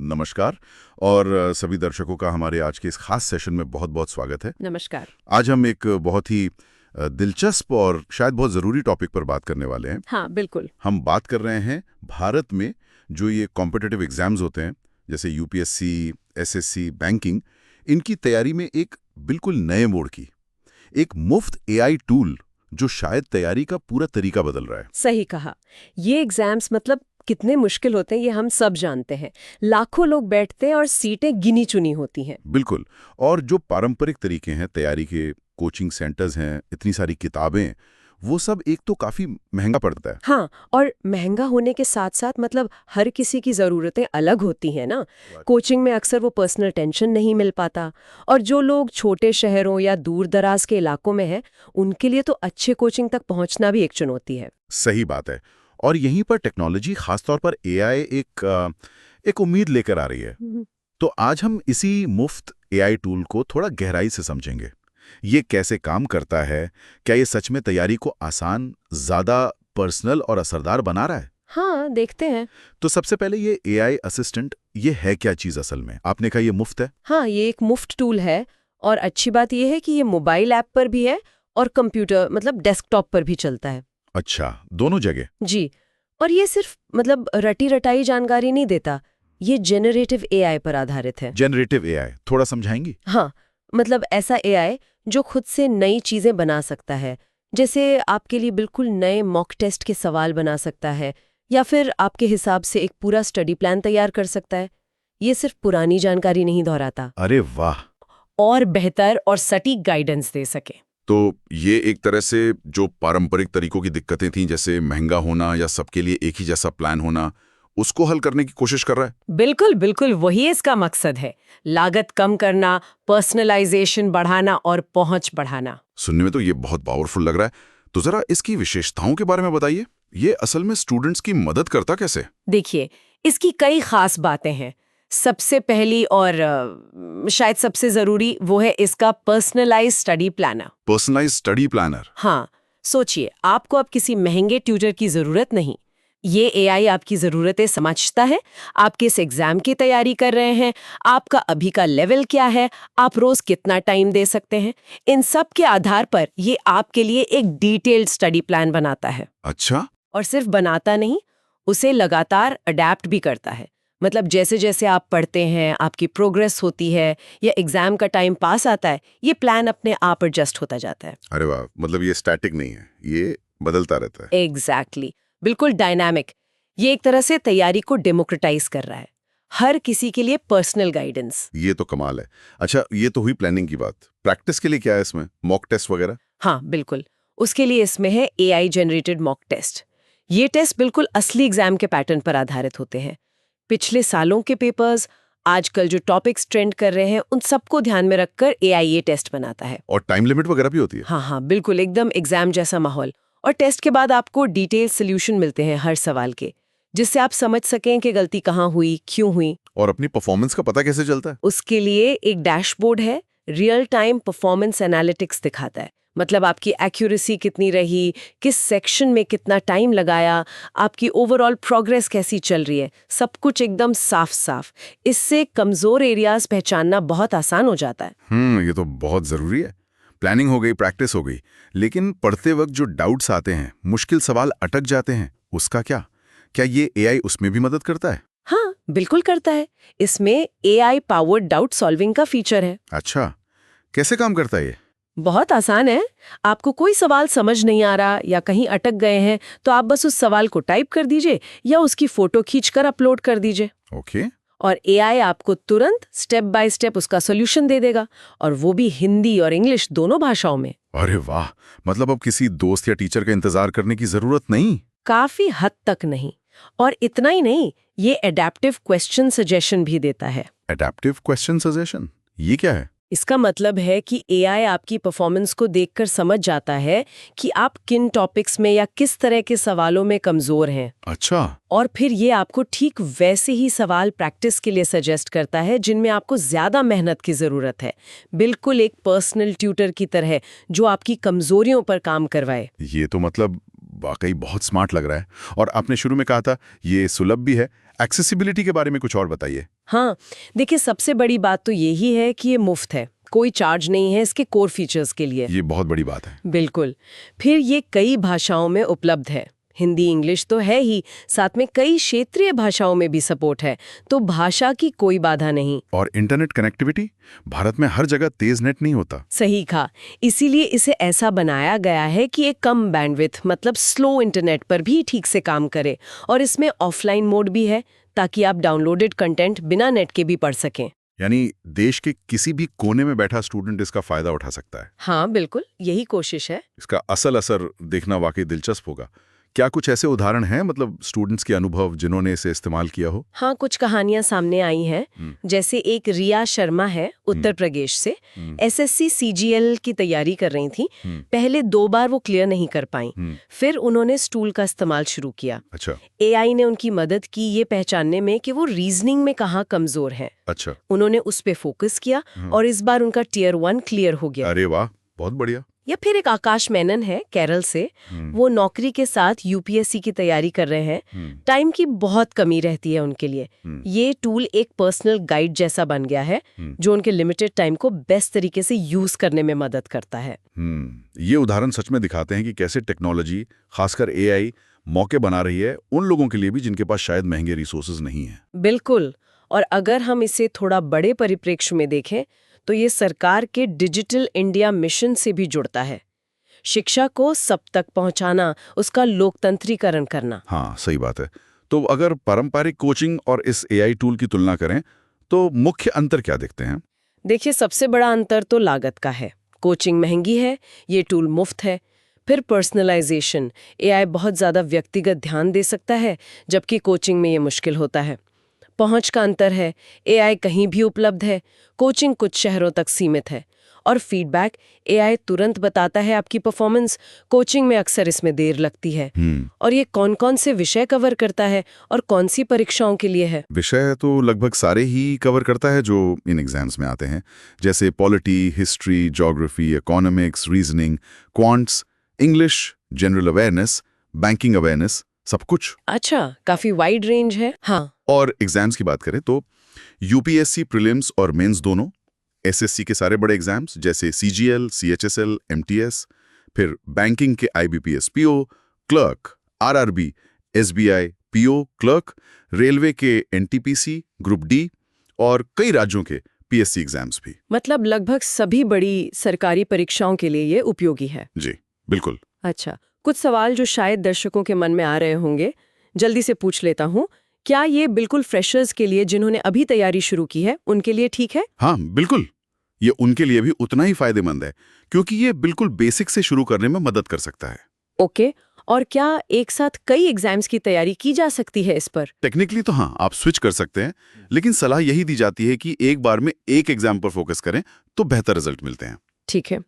नमस्कार और सभी दर्शकों का हमारे आज के इस खास सेशन में बहुत बहुत स्वागत है। नमस्कार। आज हम एक बहुत ही दिलचस्प और शायद बहुत ज़रूरी टॉपिक पर बात करने वाले हैं। हाँ, बिल्कुल। हम बात कर रहे हैं भारत में जो ये कॉम्पिटिटिव एग्जाम्स होते हैं, जैसे यूपीएससी, एसएससी, बैंकिंग, इनकी तैयारी में एक बिल्कुल नए मोड़ की, एक मुफ्त एआई टूल जो शायद तैयारी का पूरा तरीका बदल रहा है। सही कहा। ये एग्जाम्स मतलब कितने मुश्किल होते हैं ये हम सब जानते हैं। लाखों लोग बैठते हैं और सीटें गिनी चुनी होती हैं। बिल्कुल। और जो पारंपरिक तरीके हैं तैयारी के, कोचिंग सेंटर्स हैं, इतनी सारी किताबें, वो सब एक तो काफी महंगा पड़ता है। हाँ, और महंगा होने के साथ साथ मतलब हर किसी की ज़रूरतें अलग होती हैं ना। कोचिंग में अक्सर वो पर्सनल टेंशन नहीं मिल पाता, और जो लोग छोटे शहरों या दूर दराज के इलाकों में हैं, उनके लिए तो अच्छे कोचिंग तक पहुंचना भी एक चुनौती है। सही बात है। और यहीं पर टेक्नोलॉजी, खासतौर पर एआई, एक उम्मीद लेकर आ रही है। तो आज हम इसी मुफ्त एआई टूल को थोड़ा गहराई से समझेंगे। ये कैसे काम करता है, क्या ये सच में तैयारी को आसान, ज्यादा पर्सनल और असरदार बना रहा है? हाँ, देखते हैं। तो सबसे पहले ये एआई असिस्टेंट, ये है क्या चीज असल में? आपने कहा ये मुफ्त है? हाँ, ये एक मुफ्त टूल है, और अच्छी बात यह है कि ये मोबाइल ऐप पर भी है और कंप्यूटर मतलब डेस्कटॉप पर भी चलता है। अच्छा, दोनों जगह? जी। और ये सिर्फ मतलब रटी रटाई जानकारी नहीं देता, ये जेनरेटिव एआई पर आधारित है। जनरेटिव एआई, थोड़ा समझाएंगी? हाँ, मतलब ऐसा एआई जो खुद से नई चीजें बना सकता है, जैसे आपके लिए बिल्कुल नए मॉक टेस्ट के सवाल बना सकता है, या फिर आपके हिसाब से एक पूरा स्टडी प्लान तैयार कर सकता है। ये सिर्फ पुरानी जानकारी नहीं दोहराता, अरे वाह! और बेहतर और सटीक गाइडेंस दे सके। तो ये एक तरह से जो पारंपरिक तरीकों की दिक्कतें थीं, जैसे महंगा होना या सबके लिए एक ही जैसा प्लान होना, उसको हल करने की कोशिश कर रहा है। बिल्कुल बिल्कुल, वही इसका मकसद है। लागत कम करना, पर्सनलाइजेशन बढ़ाना और पहुंच बढ़ाना। सुनने में तो ये बहुत पावरफुल लग रहा है। तो जरा इसकी विशेषताओं के बारे में बताइए। ये असल में स्टूडेंट्स की मदद करता कैसे? देखिए, इसकी कई खास बातें हैं। सबसे पहली और शायद सबसे जरूरी वो है इसका personalised study planner. Personalised study planner? हाँ, सोचिए, आपको अब किसी महंगे ट्यूटर की जरूरत नहीं। ये एआई आपकी ज़रूरतें समझता है, आप किस एग्जाम की तैयारी कर रहे हैं, आपका अभी का लेवल क्या है, आप रोज कितना टाइम दे सकते हैं। इन सब के आधार पर ये आपके लिए एक डिटेल्ड स्टडी प्लान बनाता है। अच्छा। और सिर्फ बनाता नहीं, उसे लगातार अडेप्ट भी करता है। मतलब जैसे जैसे आप पढ़ते हैं, आपकी प्रोग्रेस होती है या एग्जाम का टाइम पास आता है, ये प्लान अपने आप एडजस्ट होता जाता है। अरे वाह, मतलब ये स्टैटिक नहीं है, ये बदलता रहता है। एग्जैक्टली, बिल्कुल डायनामिक। ये एक तरह से तैयारी को डेमोक्रेटाइज कर रहा है, हर किसी के लिए पर्सनल गाइडेंस। ये तो कमाल है। अच्छा, ये तो हुई प्लानिंग की बात। प्रैक्टिस के लिए क्या है इसमें? मॉक टेस्ट वगैरह? हाँ, बिल्कुल। उसके लिए इसमें है एआई जनरेटेड मॉक टेस्ट। ये टेस्ट बिल्कुल असली एग्जाम के पैटर्न पर आधारित होते हैं। पिछले सालों के पेपर्स, आजकल जो टॉपिक्स ट्रेंड कर रहे हैं, उन सबको ध्यान में रखकर एआई ये टेस्ट बनाता है। और टाइम लिमिट वगैरह भी होती है? हाँ हाँ, बिल्कुल, एकदम एग्जाम जैसा माहौल। और टेस्ट के बाद आपको डिटेल सोल्यूशन मिलते हैं हर सवाल के, जिससे आप समझ सकें कि गलती कहाँ हुई, क्यों हुई। और अपनी परफॉर्मेंस का पता कैसे चलता है? उसके लिए एक डैशबोर्ड है, रियल टाइम परफॉर्मेंस एनालिटिक्स दिखाता है। मतलब आपकी एक्यूरेसी कितनी रही, किस सेक्शन में कितना टाइम लगाया, आपकी ओवरऑल प्रोग्रेस कैसी चल रही है, सब कुछ एकदम साफ साफ। इससे कमजोर एरियाज पहचानना बहुत आसान हो जाता है। ये तो बहुत जरूरी है। प्लानिंग हो गई, प्रैक्टिस हो गई, लेकिन पढ़ते वक्त जो डाउट्स आते हैं, मुश्किल सवाल अटक जाते हैं, उसका क्या? क्या ये एआई उसमें भी मदद करता है? हाँ, बिल्कुल करता है। इसमें एआई पावर्ड डाउट सॉल्विंग का फीचर है। अच्छा, कैसे काम करता है ये? बहुत आसान है। आपको कोई सवाल समझ नहीं आ रहा या कहीं अटक गए हैं, तो आप बस उस सवाल को टाइप कर दीजिए या उसकी फोटो खींचकर अपलोड कर दीजिए। ओके। और एआई आपको तुरंत स्टेप बाय स्टेप उसका सॉल्यूशन दे देगा, और वो भी हिंदी और इंग्लिश दोनों भाषाओं में। अरे वाह, मतलब अब किसी दोस्त या टीचर का इंतजार करने की जरूरत नहीं? काफी हद तक नहीं। और इतना ही नहीं, ये एडेप्टिव क्वेश्चन सजेशन भी देता है। एडेप्टिव क्वेश्चन सजेशन, ये क्या है? इसका मतलब है कि एआई आपकी परफॉर्मेंस को देखकर समझ जाता है कि आप किन टॉपिक्स में या किस तरह के सवालों में कमजोर हैं। अच्छा। और फिर ये आपको ठीक वैसे ही सवाल प्रैक्टिस के लिए सजेस्ट करता है जिनमें आपको ज्यादा मेहनत की जरूरत है। बिल्कुल एक पर्सनल ट्यूटर की तरह, जो आपकी कमजोरियों पर काम करवाए। ये तो मतलब वाकई बहुत स्मार्ट लग रहा है। और आपने शुरू में कहा था ये सुलभ भी है। एक्सेसिबिलिटी के बारे में कुछ और बताइए। हाँ, देखिए सबसे बड़ी बात तो यही है कि ये मुफ्त है, कोई चार्ज नहीं है इसके कोर फीचर्स के लिए। ये बहुत बड़ी बात है। बिल्कुल। फिर ये कई भाषाओं में उपलब्ध है, हिंदी इंग्लिश तो है ही, साथ में कई क्षेत्रीय भाषाओं में भी सपोर्ट है, तो भाषा की कोई बाधा नहीं। और इंटरनेट कनेक्टिविटी, भारत में हर जगह तेज नेट नहीं होता। सही कहा, इसीलिए इसे ऐसा बनाया गया है कि एक कम बैंडविड्थ मतलब स्लो इंटरनेट पर भी ठीक से काम करे, और इसमें ऑफलाइन मोड भी है ताकि आप डाउनलोडेड कंटेंट बिना नेट के भी पढ़ सकें। यानी देश के किसी भी कोने में बैठा स्टूडेंट इसका फायदा उठा सकता है। हाँ बिल्कुल, यही कोशिश है। इसका असल असर देखना वाकई दिलचस्प होगा। क्या कुछ ऐसे उदाहरण हैं, मतलब स्टूडेंट्स के अनुभव जिन्होंने इसे इस्तेमाल किया हो? हाँ, कुछ कहानियां सामने आई हैं। जैसे एक रिया शर्मा है उत्तर प्रदेश से, एसएससी सीजीएल की तैयारी कर रही थी। पहले 2 बार वो क्लियर नहीं कर पाई, फिर उन्होंने स्टूल का इस्तेमाल शुरू किया। अच्छा। एआई ने उनकी मदद की ये पहचानने में कि वो रीजनिंग में कहाँ कमजोर है। अच्छा। उन्होंने उस पे फोकस किया और इस बार उनका टियर 1 क्लियर हो गया। अरे वाह, बहुत बढ़िया। या फिर एक आकाश मेनन है केरल से, वो नौकरी के साथ यूपीएससी की तैयारी कर रहे हैं। टाइम की बहुत कमी रहती है उनके लिए। ये टूल एक पर्सनल गाइड जैसा बन गया है जो उनके लिमिटेड टाइम को बेस्ट तरीके से यूज करने में मदद करता है। ये उदाहरण सच में दिखाते हैं कि कैसे टेक्नोलॉजी, खासकर एआई, मौके बना रही है उन लोगों के लिए भी जिनके पास शायद महंगे रिसोर्सेज नहीं है। बिल्कुल। और अगर हम इसे थोड़ा बड़े परिप्रेक्ष्य में देखें तो ये सरकार के डिजिटल इंडिया मिशन से भी जुड़ता है। शिक्षा को सब तक पहुंचाना, उसका लोकतंत्रीकरण करना। हाँ, सही बात है। तो अगर पारंपरिक कोचिंग और इस एआई टूल की तुलना करें तो मुख्य अंतर क्या देखते हैं? देखिए, सबसे बड़ा अंतर तो लागत का है। कोचिंग महंगी है, ये टूल मुफ्त है। फिर पर्सनलाइजेशन, एआई बहुत ज़्यादा व्यक्तिगत ध्यान दे सकता है, जबकि कोचिंग में ये मुश्किल होता है। पहुंच का अंतर है, एआई कहीं भी उपलब्ध है, कोचिंग कुछ शहरों तक सीमित है। और फीडबैक, एआई तुरंत बताता है आपकी परफॉर्मेंस, कोचिंग में अक्सर इसमें देर लगती है। और ये कौन-कौन से विषय कवर करता है और कौन सी परीक्षाओं के लिए है? विषय तो लगभग सारे ही कवर करता है जो इन एग्जाम्स में आते हैं, जैसे polity, history, geography, economics, reasoning, quants, English, general awareness, banking awareness, सब कुछ। अच्छा, काफी वाइड रेंज है। हाँ। और एग्जाम्स की बात करें तो यूपीएससी प्रीलिम्स और मेंस दोनों, एसएससी के सारे बड़े एग्जाम्स जैसे सीजीएल, सीएचएसएल, एमटीएस, फिर बैंकिंग के IBPS PO, clerk, RRB, SBI PO clerk, railway के एनटीपीसी, ग्रुप डी और कई राज्यों के पीएससी एग्जाम्स भी। मतलब लगभग सभी बड़ी सरकारी परीक्षाओं के लिए ये उपयोगी है। जी बिल्कुल। अच्छा, कुछ सवाल जो शायद दर्शकों के मन में आ रहे होंगे, जल्दी से पूछ लेता हूँ। क्या ये बिल्कुल फ्रेशर्स के लिए जिन्होंने अभी तैयारी शुरू की है, उनके लिए ठीक है? हाँ बिल्कुल, ये उनके लिए भी उतना ही फायदेमंद है, क्योंकि ये बिल्कुल बेसिक से शुरू करने में मदद कर सकता है। ओके, और क्या एक साथ कई एग्जाम्स की तैयारी की जा सकती है इस पर? टेक्निकली तो हाँ, आप स्विच कर सकते हैं, लेकिन सलाह यही दी जाती है कि एक बार में एक एग्जाम पर फोकस करें तो बेहतर रिजल्ट मिलते हैं। ठीक है।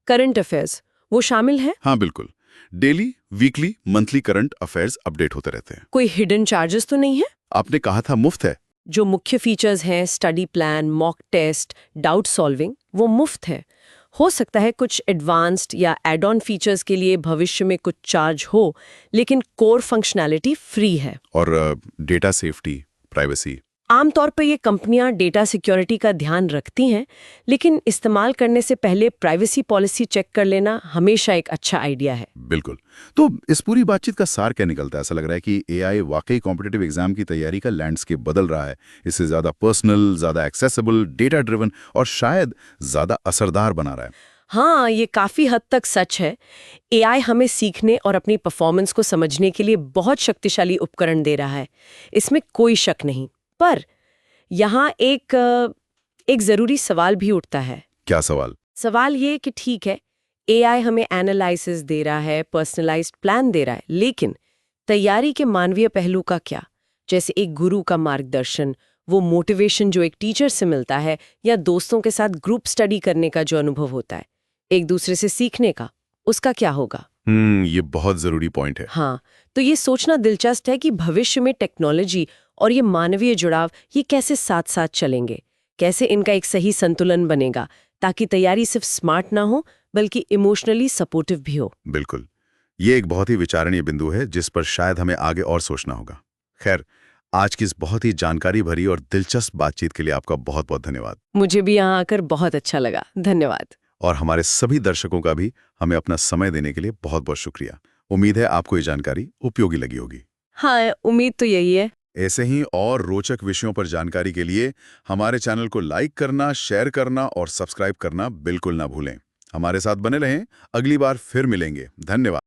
करंट अफेयर्स, वो शामिल है? हाँ बिल्कुल, daily, weekly, monthly current affairs update होते रहते हैं। कोई हिडन चार्जेस तो नहीं है? आपने कहा था मुफ्त है। जो मुख्य फीचर्स हैं, study plan, mock test, doubt solving, वो मुफ्त है। हो सकता है कुछ एडवांस्ड या एड ऑन फीचर्स के लिए भविष्य में कुछ चार्ज हो, लेकिन कोर फंक्शनैलिटी फ्री है। और डेटा सेफ्टी, प्राइवेसी, आमतौर पर ये कंपनियां डेटा सिक्योरिटी का ध्यान रखती हैं, लेकिन इस्तेमाल करने से पहले प्राइवेसी पॉलिसी चेक कर लेना हमेशा एक अच्छा आइडिया है। बिल्कुल। तो इस पूरी बातचीत का सार क्या निकलता है? ऐसा लग रहा है कि एआई वाकई कॉम्पिटिटिव एग्जाम की तैयारी का लैंडस्केप बदल रहा है। इससे ज्यादा पर्सनल, ज्यादा एक्सेसिबल, डेटा ड्रिवन और शायद ज्यादा असरदार बना रहा है। हाँ, ये काफी हद तक सच है। एआई हमें सीखने और अपनी परफॉर्मेंस को समझने के लिए बहुत शक्तिशाली उपकरण दे रहा है, इसमें कोई शक नहीं। पर यहाँ एक जरूरी सवाल भी उठता है। क्या सवाल? सवाल ये कि ठीक है, एआई हमें एनालिसिस दे रहा है, पर्सनलाइज्ड प्लान दे रहा है, लेकिन तैयारी के मानवीय पहलू का क्या? जैसे एक गुरु का मार्गदर्शन, वो मोटिवेशन जो एक टीचर से मिलता है, या दोस्तों के साथ ग्रुप स्टडी करने का जो अनुभव होता है, एक दूसरे से सीखने का, उसका क्या होगा? ये बहुत जरूरी पॉइंट है। हाँ, तो ये सोचना दिलचस्प है कि भविष्य में टेक्नोलॉजी और ये मानवीय जुड़ाव, ये कैसे साथ साथ चलेंगे, कैसे इनका एक सही संतुलन बनेगा, ताकि तैयारी सिर्फ स्मार्ट ना हो बल्कि इमोशनली सपोर्टिव भी हो। बिल्कुल, ये एक बहुत ही विचारणीय बिंदु है जिस पर शायद हमें आगे और सोचना होगा। खैर, आज की इस बहुत ही जानकारी भरी और दिलचस्प बातचीत के लिए आपका बहुत बहुत धन्यवाद। मुझे भी यहाँ आकर बहुत अच्छा लगा। धन्यवाद। और हमारे सभी दर्शकों का भी हमें अपना समय देने के लिए बहुत बहुत शुक्रिया। उम्मीद है आपको ये जानकारी उपयोगी लगी होगी। हाँ, उम्मीद तो यही है। ऐसे ही और रोचक विषयों पर जानकारी के लिए हमारे चैनल को लाइक करना, शेयर करना और सब्सक्राइब करना बिल्कुल ना भूलें। हमारे साथ बने रहें, अगली बार फिर मिलेंगे। धन्यवाद।